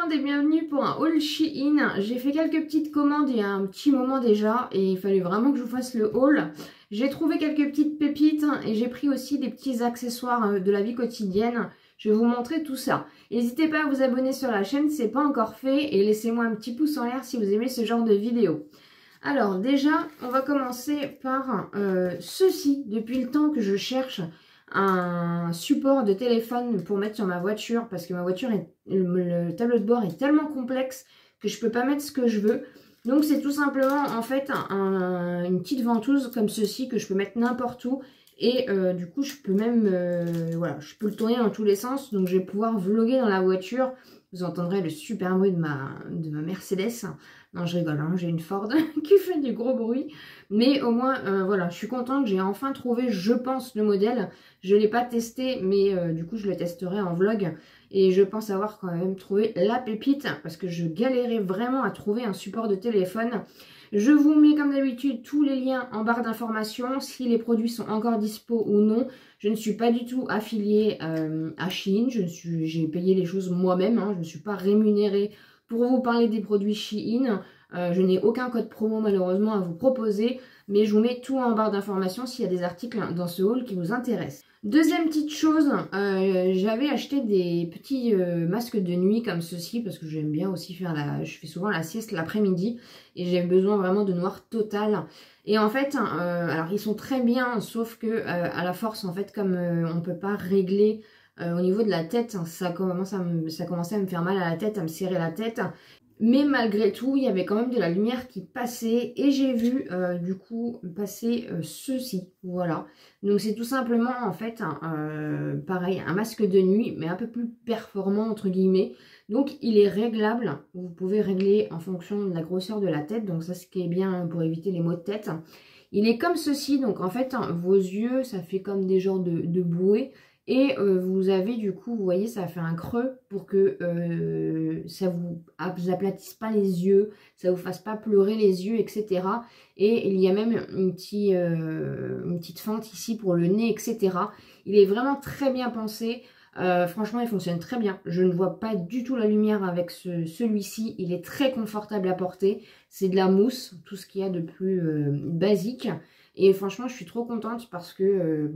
monde et bienvenue pour un haul Shein. J'ai fait quelques petites commandes il y a un petit moment déjà et il fallait vraiment que je vous fasse le haul. J'ai trouvé quelques petites pépites et j'ai pris aussi des petits accessoires de la vie quotidienne. Je vais vous montrer tout ça. N'hésitez pas à vous abonner sur la chaîne si ce n'est pas encore fait et laissez-moi un petit pouce en l'air si vous aimez ce genre de vidéo. Alors déjà, on va commencer par ceci. Depuis le temps que je cherche un support de téléphone pour mettre sur ma voiture parce que ma voiture, le tableau de bord est tellement complexe que je peux pas mettre ce que je veux. Donc c'est tout simplement en fait une petite ventouse comme ceci que je peux mettre n'importe où. Et du coup, je peux même, voilà, je peux le tourner dans tous les sens. Donc, je vais pouvoir vlogger dans la voiture. Vous entendrez le super bruit de ma Mercedes. Non, je rigole, hein, j'ai une Ford qui fait du gros bruit. Mais au moins, voilà, je suis contente. J'ai enfin trouvé, je pense, le modèle. Je ne l'ai pas testé, mais du coup, je le testerai en vlog. Et je pense avoir quand même trouvé la pépite parce que je galérais vraiment à trouver un support de téléphone. Je vous mets comme d'habitude tous les liens en barre d'informations, si les produits sont encore dispo ou non. Je ne suis pas du tout affiliée à Shein, j'ai payé les choses moi-même, hein, je ne suis pas rémunérée pour vous parler des produits Shein. Je n'ai aucun code promo malheureusement à vous proposer, mais je vous mets tout en barre d'informations s'il y a des articles dans ce haul qui vous intéressent. Deuxième petite chose, j'avais acheté des petits masques de nuit comme ceci parce que j'aime bien aussi faire je fais souvent la sieste l'après-midi et j'ai besoin vraiment de noir total. Et en fait, alors ils sont très bien sauf que à la force en fait comme on peut pas régler au niveau de la tête, ça commençait à me faire mal à la tête, à me serrer la tête. Mais malgré tout, il y avait quand même de la lumière qui passait et j'ai vu du coup passer ceci, voilà. Donc c'est tout simplement en fait, pareil, un masque de nuit mais un peu plus performant entre guillemets. Donc il est réglable, vous pouvez régler en fonction de la grosseur de la tête, donc ça ce qui est bien pour éviter les maux de tête. Il est comme ceci, donc en fait vos yeux ça fait comme des genres de bouées. Et vous avez du coup, vous voyez, ça fait un creux pour que ça vous aplatisse pas les yeux, ça vous fasse pas pleurer les yeux, etc. Et il y a même une petite fente ici pour le nez, etc. Il est vraiment très bien pensé. Franchement, il fonctionne très bien. Je ne vois pas du tout la lumière avec celui-ci. Il est très confortable à porter. C'est de la mousse, tout ce qu'il y a de plus basique. Et franchement, je suis trop contente parce que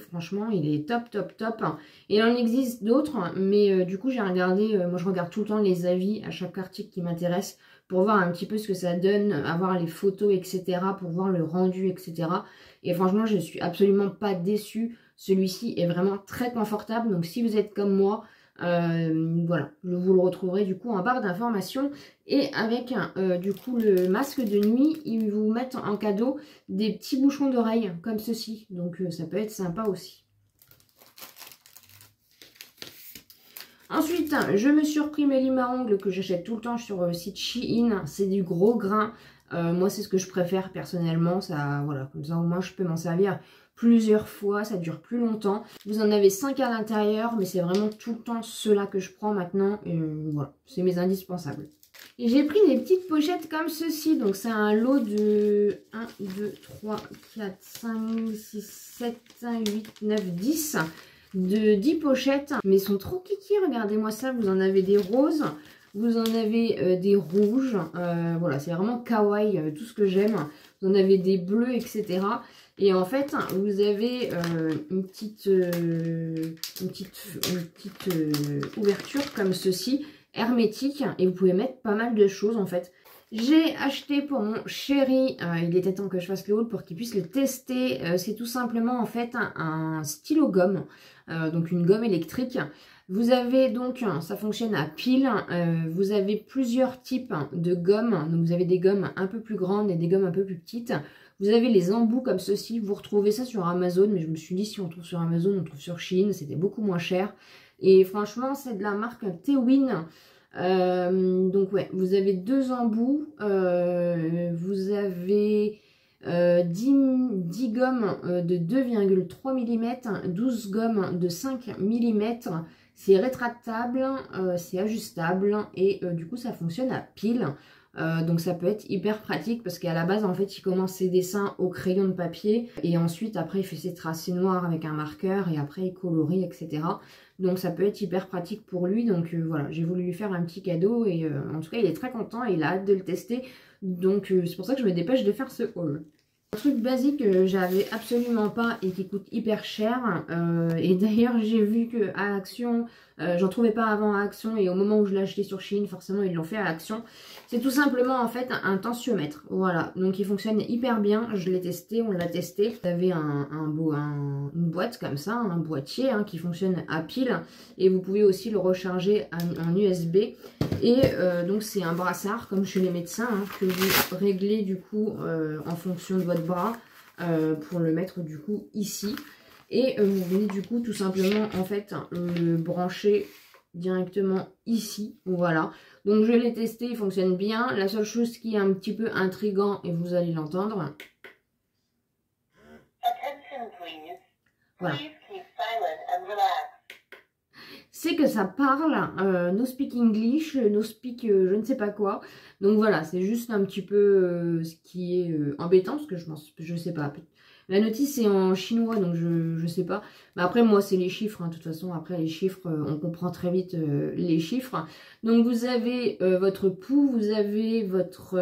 franchement, il est top, top, top. Il en existe d'autres, mais du coup, j'ai regardé, moi je regarde tout le temps les avis à chaque article qui m'intéresse pour voir un petit peu ce que ça donne, avoir les photos, etc., pour voir le rendu, etc. Et franchement, je ne suis absolument pas déçue. Celui-ci est vraiment très confortable. Donc, si vous êtes comme moi, voilà, vous le retrouverez du coup en barre d'informations. Et avec du coup le masque de nuit, ils vous mettent en cadeau des petits bouchons d'oreilles comme ceci. Donc ça peut être sympa aussi. Ensuite, je me suis repris mes limes à ongles que j'achète tout le temps sur le site Shein. C'est du gros grain. Moi, c'est ce que je préfère personnellement. Ça, voilà, comme ça au moins je peux m'en servir plusieurs fois, ça dure plus longtemps. Vous en avez 5 à l'intérieur, mais c'est vraiment tout le temps ceux-là que je prends maintenant. Et voilà, c'est mes indispensables. Et j'ai pris des petites pochettes comme ceci. Donc c'est un lot de 1, 2, 3, 4, 5, 6, 7, 8, 9, 10. De 10 pochettes. Mais ils sont trop kiki, regardez-moi ça. Vous en avez des roses. Vous en avez des rouges. Voilà, c'est vraiment kawaii, tout ce que j'aime. Vous en avez des bleus, etc. Et en fait, vous avez une petite ouverture comme ceci, hermétique. Et vous pouvez mettre pas mal de choses en fait. J'ai acheté pour mon chéri, il était temps que je fasse le haul pour qu'il puisse le tester. C'est tout simplement en fait un stylo gomme, donc une gomme électrique. Vous avez donc, ça fonctionne à pile, vous avez plusieurs types de gommes. Donc vous avez des gommes un peu plus grandes et des gommes un peu plus petites. Vous avez les embouts comme ceci, vous retrouvez ça sur Amazon, mais je me suis dit si on trouve sur Amazon, on trouve sur Shein, c'était beaucoup moins cher. Et franchement, c'est de la marque Tewin. Donc ouais, vous avez deux embouts, vous avez 10 gommes de 2,3 mm, 12 gommes de 5 mm. C'est rétractable, c'est ajustable et du coup ça fonctionne à pile. Donc ça peut être hyper pratique parce qu'à la base en fait il commence ses dessins au crayon de papier et ensuite après il fait ses tracés noirs avec un marqueur et après il colorie, etc. Donc ça peut être hyper pratique pour lui. Donc voilà, j'ai voulu lui faire un petit cadeau et en tout cas il est très content et il a hâte de le tester. Donc c'est pour ça que je me dépêche de faire ce haul. Un truc basique que j'avais absolument pas et qui coûte hyper cher. Et d'ailleurs j'ai vu que à Action, j'en trouvais pas avant à Action et au moment où je l'ai acheté sur Shein, forcément ils l'ont fait à Action. C'est tout simplement en fait un tensiomètre. Voilà, donc il fonctionne hyper bien. Je l'ai testé, on l'a testé. Vous avez une boîte comme ça, un boîtier hein, qui fonctionne à pile et vous pouvez aussi le recharger en USB. Et donc c'est un brassard comme chez les médecins hein, que vous réglez du coup en fonction de votre bras pour le mettre du coup ici. Et vous venez du coup tout simplement en fait le brancher directement ici. Voilà. Donc je l'ai testé, il fonctionne bien. La seule chose qui est un petit peu intriguant et vous allez l'entendre. Voilà. C'est que ça parle, no speak English, no speak je ne sais pas quoi. Donc voilà, c'est juste un petit peu ce qui est embêtant, parce que je sais pas. La notice est en chinois, donc je sais pas. Mais après, moi, c'est les chiffres, hein. De toute façon, après les chiffres, on comprend très vite les chiffres. Donc vous avez votre pouls, vous avez votre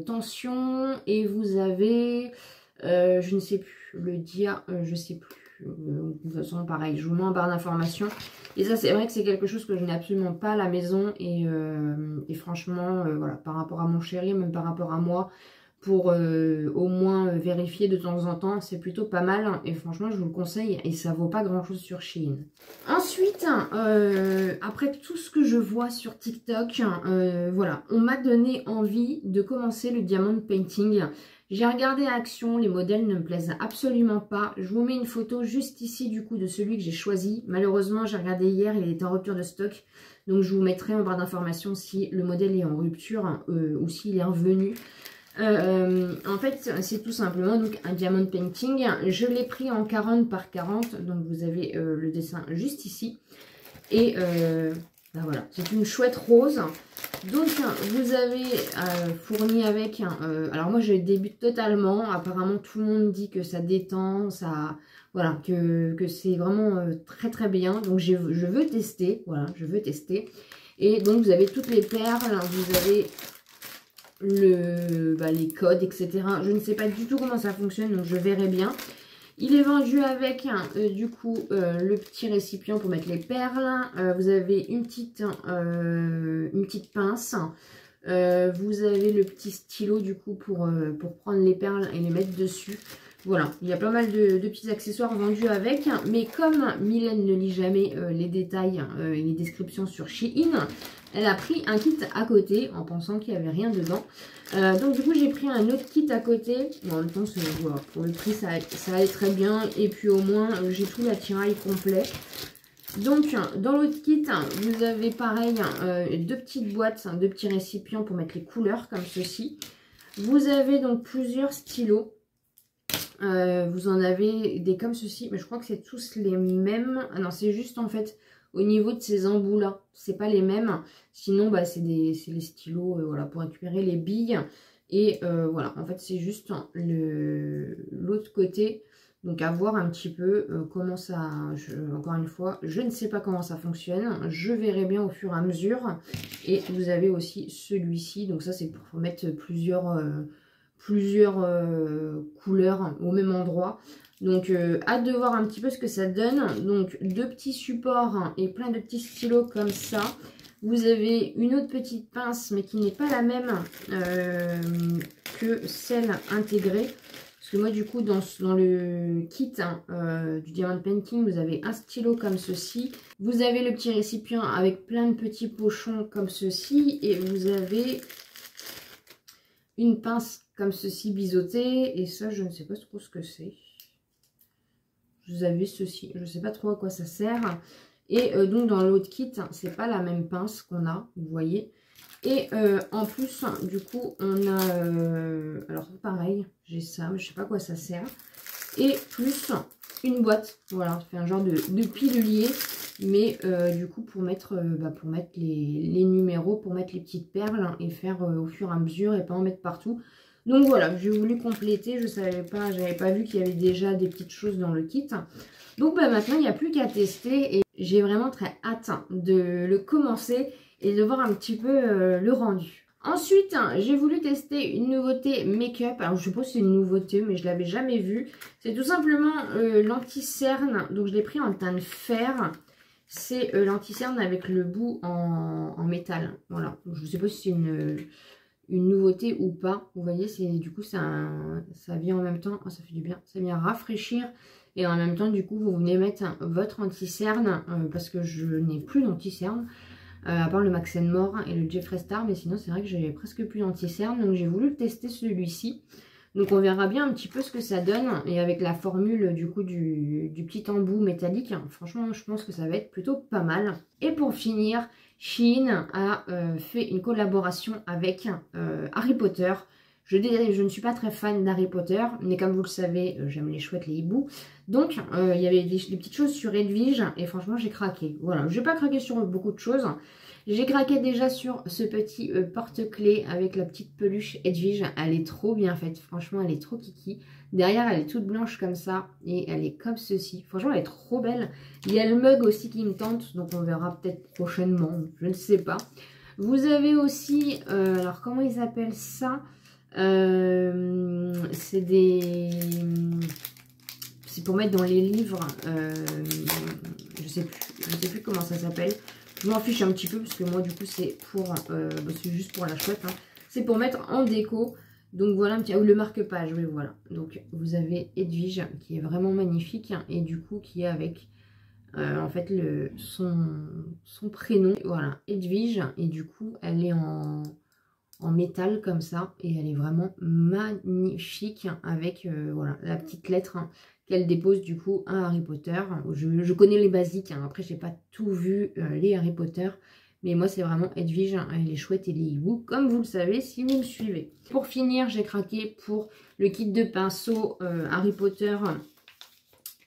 tension, et vous avez, je ne sais plus, le dia, je sais plus. De toute façon, pareil, je vous mets en barre d'informations. Et ça, c'est vrai que c'est quelque chose que je n'ai absolument pas à la maison. Et franchement, voilà, par rapport à mon chéri, même par rapport à moi, pour au moins vérifier de temps en temps, c'est plutôt pas mal. Et franchement, je vous le conseille. Et ça vaut pas grand chose sur Shein. Ensuite, après tout ce que je vois sur TikTok, voilà, on m'a donné envie de commencer le diamond painting. J'ai regardé à Action, les modèles ne me plaisent absolument pas. Je vous mets une photo juste ici du coup de celui que j'ai choisi. Malheureusement, j'ai regardé hier, il était en rupture de stock. Donc je vous mettrai en barre d'informations si le modèle est en rupture ou s'il est revenu. En fait, c'est tout simplement donc un diamond painting. Je l'ai pris en 40 par 40. Donc vous avez le dessin juste ici. Et ben voilà, c'est une chouette rose. Donc vous avez fourni avec, alors moi je débute totalement, apparemment tout le monde dit que ça détend, ça, voilà, que c'est vraiment très très bien. Donc je veux tester, voilà, je veux tester. Et donc vous avez toutes les perles, vous avez les codes, etc. Je ne sais pas du tout comment ça fonctionne, donc je verrai bien. Il est vendu avec du coup le petit récipient pour mettre les perles. Vous avez une petite pince. Vous avez le petit stylo du coup pour prendre les perles et les mettre dessus. Voilà, il y a pas mal de petits accessoires vendus avec. Mais comme Mylène ne lit jamais les détails et les descriptions sur Shein, elle a pris un kit à côté en pensant qu'il n'y avait rien dedans. Donc du coup j'ai pris un autre kit à côté. Bon, en même temps voilà, pour le prix ça allait très bien. Et puis au moins j'ai tout l'attirail complet. Donc dans l'autre kit vous avez pareil deux petites boîtes, deux petits récipients pour mettre les couleurs comme ceci. Vous avez donc plusieurs stylos. Vous en avez des comme ceci, mais je crois que c'est tous les mêmes. Ah non, c'est juste en fait au niveau de ces embouts là, c'est pas les mêmes. Sinon, bah, c'est les stylos voilà, pour récupérer les billes. Et voilà, en fait, c'est juste l'autre côté. Donc, à voir un petit peu comment ça... encore une fois, je ne sais pas comment ça fonctionne. Je verrai bien au fur et à mesure. Et vous avez aussi celui-ci. Donc, ça, c'est pour mettre plusieurs couleurs au même endroit. Donc hâte de voir un petit peu ce que ça donne. Donc deux petits supports et plein de petits stylos comme ça. Vous avez une autre petite pince mais qui n'est pas la même que celle intégrée. Parce que moi du coup dans le kit du diamond painting vous avez un stylo comme ceci. Vous avez le petit récipient avec plein de petits pochons comme ceci. Et vous avez une pince comme ceci biseauté. Et ça, je ne sais pas trop ce que c'est. Vous avez ceci. Je ne sais pas trop à quoi ça sert. Et donc, dans l'autre kit, c'est pas la même pince qu'on a. Vous voyez. Et en plus, du coup, on a... alors, pareil, j'ai ça, mais je sais pas à quoi ça sert. Et plus, une boîte. Voilà, ça fait un genre de pilulier. Mais du coup, pour mettre les numéros, pour mettre les petites perles hein, et faire au fur et à mesure et pas en mettre partout. Donc voilà, j'ai voulu compléter. Je savais pas, j'avais pas vu qu'il y avait déjà des petites choses dans le kit. Donc bah, maintenant, il n'y a plus qu'à tester. Et j'ai vraiment très hâte de le commencer et de voir un petit peu le rendu. Ensuite, j'ai voulu tester une nouveauté make-up. Alors, je suppose que c'est une nouveauté, mais je ne l'avais jamais vue. C'est tout simplement l'anti-cerne. Donc, je l'ai pris en teint de fer. C'est l'anti-cerne avec le bout en métal. Voilà. Donc, je ne sais pas si c'est une nouveauté ou pas. Vous voyez, du coup, ça vient en même temps. Oh, ça fait du bien. Ça vient rafraîchir. Et en même temps, du coup, vous venez mettre votre anti-cerne. Parce que je n'ai plus d'anti-cerne. À part le Max & More et le Jeffree Star, mais sinon c'est vrai que j'ai presque plus d'anti-cerne, donc j'ai voulu tester celui-ci. Donc on verra bien un petit peu ce que ça donne, et avec la formule du coup du petit embout métallique, franchement je pense que ça va être plutôt pas mal. Et pour finir, Shein a fait une collaboration avec Harry Potter. Je ne suis pas très fan d'Harry Potter, mais comme vous le savez, j'aime les chouettes, les hiboux. Donc, il y avait des petites choses sur Edwige, et franchement, j'ai craqué. Voilà, je n'ai pas craqué sur beaucoup de choses. J'ai craqué déjà sur ce petit porte-clés avec la petite peluche Edwige. Elle est trop bien faite, franchement, elle est trop kiki. Derrière, elle est toute blanche comme ça, et elle est comme ceci. Franchement, elle est trop belle. Il y a le mug aussi qui me tente, donc on verra peut-être prochainement, je ne sais pas. Vous avez aussi, alors comment ils appellent ça ? C'est pour mettre dans les livres, je sais plus comment ça s'appelle. Je m'en fiche un petit peu parce que moi du coup c'est pour, c'est juste pour la chouette. Hein. C'est pour mettre en déco. Donc voilà un petit, ou le marque-page, oui voilà. Donc vous avez Edwige qui est vraiment magnifique et du coup qui est avec en fait son prénom. Voilà, Edwige, et du coup elle est en métal comme ça, et elle est vraiment magnifique avec voilà la petite lettre hein, qu'elle dépose du coup à Harry Potter. Je connais les basiques, hein. Après j'ai pas tout vu les Harry Potter, mais moi c'est vraiment Edwige, hein, elle est chouette et les hiboux, comme vous le savez si vous me suivez. Pour finir, j'ai craqué pour le kit de pinceaux Harry Potter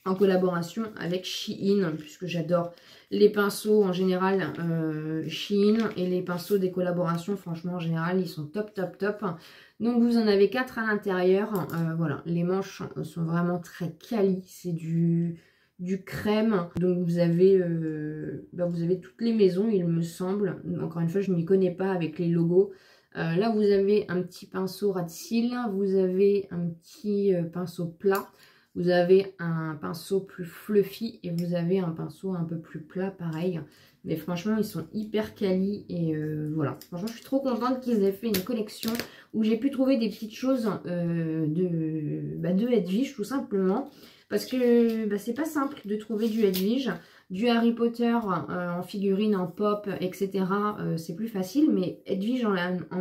en collaboration avec Shein, puisque j'adore les pinceaux en général Shein, et les pinceaux des collaborations, franchement en général, ils sont top, top, top. Donc vous en avez 4 à l'intérieur. Voilà, les manches sont vraiment très quali, c'est du crème. Donc vous avez toutes les maisons, il me semble. Encore une fois, je n'y connais pas avec les logos. Là, vous avez un petit pinceau ras de cils, vous avez un petit pinceau plat. Vous avez un pinceau plus fluffy et vous avez un pinceau un peu plus plat, pareil. Mais franchement, ils sont hyper quali et voilà. Franchement, je suis trop contente qu'ils aient fait une collection où j'ai pu trouver des petites choses de Edwige, tout simplement. Parce que c'est pas simple de trouver du Edwige. Du Harry Potter en figurine, en pop, etc. C'est plus facile, mais Edwige en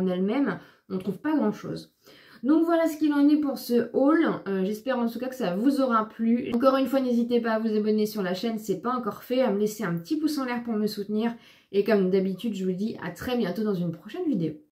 elle-même, on ne trouve pas grand-chose. Donc voilà ce qu'il en est pour ce haul. J'espère en tout cas que ça vous aura plu. Encore une fois, n'hésitez pas à vous abonner sur la chaîne si ce n'est pas encore fait, à me laisser un petit pouce en l'air pour me soutenir. Et comme d'habitude, je vous dis à très bientôt dans une prochaine vidéo.